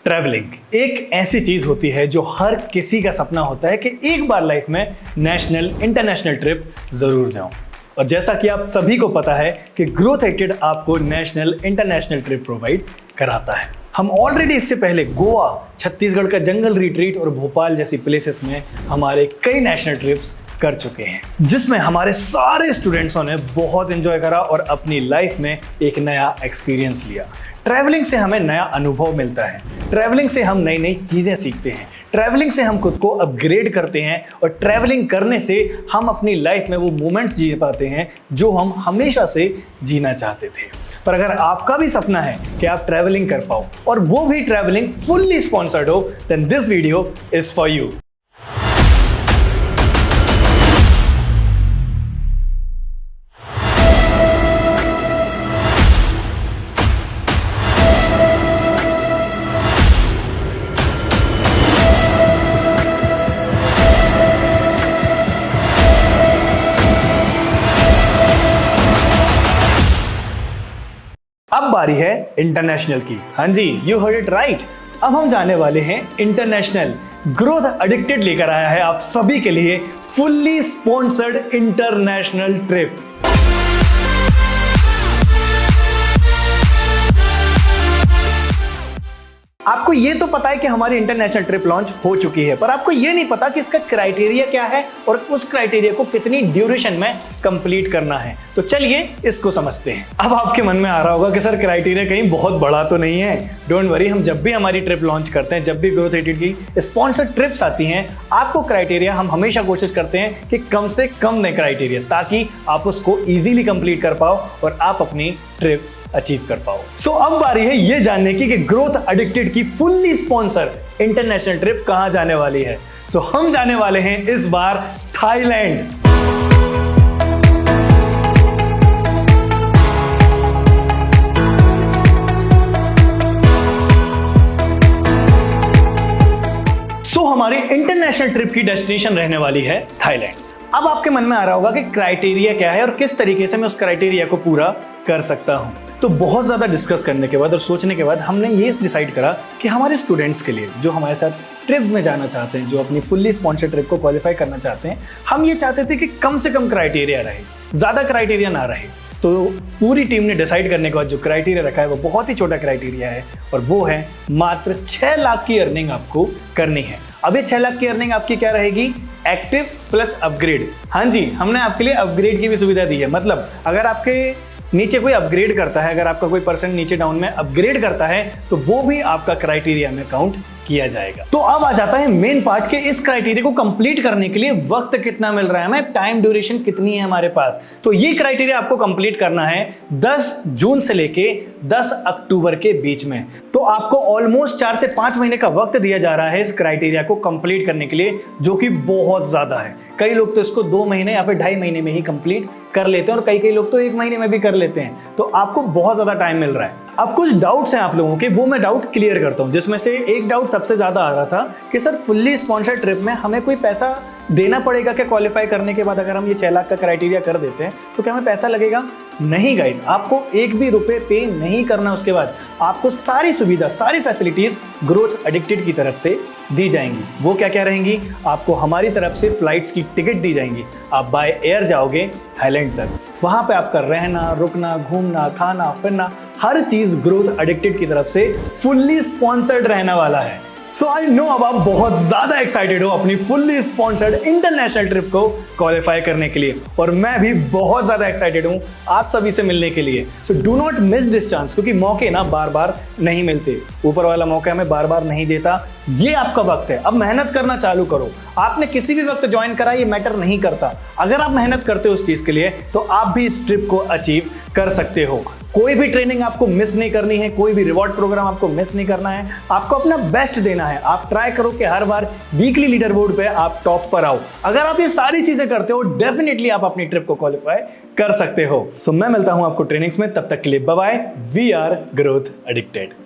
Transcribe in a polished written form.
Travelling एक ऐसी चीज होती है जो हर किसी का सपना होता है कि एक बार लाइफ में नेशनल इंटरनेशनल ट्रिप जरूर जाऊं। और जैसा कि आप सभी को पता है कि ग्रोथ एडिक्टेड आपको नेशनल इंटरनेशनल ट्रिप प्रोवाइड कराता है। हम ऑलरेडी इससे पहले गोवा, छत्तीसगढ़ का जंगल रिट्रीट और भोपाल जैसी प्लेसेस में हमारे कई नेशनल ट्रिप्स कर चुके हैं, जिसमें हमारे सारे स्टूडेंट्सों ने बहुत एंजॉय करा और अपनी लाइफ में एक नया एक्सपीरियंस लिया। ट्रैवलिंग से हमें नया अनुभव मिलता है, ट्रैवलिंग से हम नई नई चीजें सीखते हैं, ट्रैवलिंग से हम खुद को अपग्रेड करते हैं और ट्रैवलिंग करने से हम अपनी लाइफ में वो मोमेंट्स जी पाते हैं जो हम हमेशा से जीना चाहते थे। पर अगर आपका भी सपना है कि आप ट्रैवलिंग कर पाओ और वो भी ट्रैवलिंग फुल्ली स्पॉन्सर्ड हो, then this video is for you. अब बारी है इंटरनेशनल की। हाँ जी, यू हर्ड इट राइट। अब हम जाने वाले हैं इंटरनेशनल। ग्रोथ एडिक्टेड लेकर आया है आप सभी के लिए फुल्ली स्पॉन्सर्ड इंटरनेशनल ट्रिप। आपको ये तो पता है कि हमारी इंटरनेशनल ट्रिप लॉन्च हो चुकी है, पर आपको ये नहीं पता कि इसका क्राइटेरिया क्या है और उस क्राइटेरिया को कितनी ड्यूरेशन में कंप्लीट करना है। तो चलिए इसको समझते हैं। अब आपके मन में आ रहा होगा कि सर क्राइटेरिया कहीं बहुत बड़ा तो नहीं है। डोंट वरी, हम जब भी हमारी ट्रिप लॉन्च करते हैं, जब भी ग्रोथ एडिक्टेड की स्पॉन्सर्ड ट्रिप्स आती हैं, आपको क्राइटेरिया हम हमेशा कोशिश करते हैं कि कम से कम नए क्राइटेरिया, ताकि आप उसको ईजिली कंप्लीट कर पाओ और आप अपनी ट्रिप अचीव कर पाओ। सो अब बारी है ये जानने की कि ग्रोथ एडिक्टेड की फुल्ली स्पॉन्सर इंटरनेशनल ट्रिप कहां जाने वाली है। सो हम जाने वाले हैं इस बार थाईलैंड। सो हमारी इंटरनेशनल ट्रिप की डेस्टिनेशन रहने वाली है थाईलैंड। अब आपके मन में आ रहा होगा कि क्राइटेरिया क्या है और किस तरीके से मैं उस क्राइटेरिया को पूरा कर सकता हूं। तो बहुत ज़्यादा डिस्कस करने के बाद और सोचने के बाद हमने ये डिसाइड करा कि हमारे स्टूडेंट्स के लिए जो हमारे साथ ट्रिप में जाना चाहते हैं, जो अपनी फुल्ली स्पॉन्सर्ड ट्रिप को क्वालिफाई करना चाहते हैं, हम ये चाहते थे कि कम से कम क्राइटेरिया रहे, ज़्यादा क्राइटेरिया ना रहे। तो पूरी टीम ने डिसाइड करने के बाद जो क्राइटेरिया रखा है वो बहुत ही छोटा क्राइटेरिया है और वो है मात्र 6 लाख की अर्निंग आपको करनी है। अब ये 6 लाख की अर्निंग आपकी क्या रहेगी? Active plus upgrade. हाँ जी, हमने आपके लिए अपग्रेड की भी सुविधा दी है। मतलब अगर आपके नीचे कोई अपग्रेड करता है, अगर आपका कोई पर्सन नीचे डाउन में अपग्रेड करता है, तो वो भी आपका क्राइटेरिया में काउंट किया जाएगा। तो अब आ जाता है मेन पार्ट के इस क्राइटेरिया को कंप्लीट करने के लिए वक्त कितना मिल रहा है हमें, टाइम ड्यूरेशन कितनी है हमारे पास। तो ये क्राइटेरिया आपको कंप्लीट करना है 10 जून से लेके 10 अक्टूबर के बीच में। तो आपको ऑलमोस्ट 4 से 5 महीने का वक्त दिया जा रहा है इस क्राइटेरिया को कंप्लीट करने के लिए, जो कि बहुत ज्यादा है। कई लोग तो इसको 2 महीने या फिर 2.5 महीने में ही कंप्लीट कर लेते हैं और कई लोग तो 1 महीने में भी कर लेते हैं। तो आपको बहुत ज्यादा टाइम मिल रहा है। अब कुछ डाउट्स हैं आप लोगों के, वो मैं डाउट क्लियर करता हूं, जिसमें से एक डाउट सबसे ज्यादा आ रहा था कि सर फुल्ली स्पॉन्सर्ड ट्रिप में हमें कोई पैसा देना पड़ेगा क्या क्वालिफाई करने के बाद? अगर हम ये 6 लाख का क्राइटेरिया कर देते हैं तो क्या हमें पैसा लगेगा? नहीं गाइस, आपको एक भी रुपए पे नहीं करना। उसके बाद आपको सारी सुविधा, सारी फैसिलिटीज ग्रोथ एडिक्टेड की तरफ से दी जाएंगी। वो क्या क्या रहेंगी? आपको हमारी तरफ से फ्लाइट्स की टिकट दी जाएंगी। आप बाय एयर जाओगे थाईलैंड तक, वहां पे आपका रहना, रुकना, घूमना, खाना, फिरना, हर चीज ग्रोथ एडिक्टेड की तरफ से फुल्ली स्पॉन्सर्ड रहने वाला है। सो आई नो अब आप बहुत ज्यादा एक्साइटेड हो अपनी फुल्ली स्पॉन्सर्ड इंटरनेशनल ट्रिप को क्वालिफाई करने के लिए, और मैं भी बहुत ज्यादा एक्साइटेड हूं आप सभी से मिलने के लिए। So do not miss this chance, क्योंकि मौके ना बार बार नहीं मिलते, ऊपर वाला मौका हमें बार बार नहीं देता। ये आपका वक्त है, अब मेहनत करना चालू करो। आपने किसी भी वक्त ज्वाइन करा, ये मैटर नहीं करता। अगर आप मेहनत करते हो उस चीज के लिए, तो आप भी इस ट्रिप को अचीव कर सकते हो। कोई भी ट्रेनिंग आपको मिस नहीं करनी है, कोई भी रिवॉर्ड प्रोग्राम आपको मिस नहीं करना है, आपको अपना बेस्ट देना है। आप ट्राई करो कि हर बार वीकली लीडर बोर्ड पे आप टॉप पर आओ। अगर आप ये सारी चीजें करते हो, डेफिनेटली आप अपनी ट्रिप को क्वालिफाई कर सकते हो। सो मैं मिलता हूं आपको ट्रेनिंग्स में, तब तक के लिए bye bye. We are growth addicted.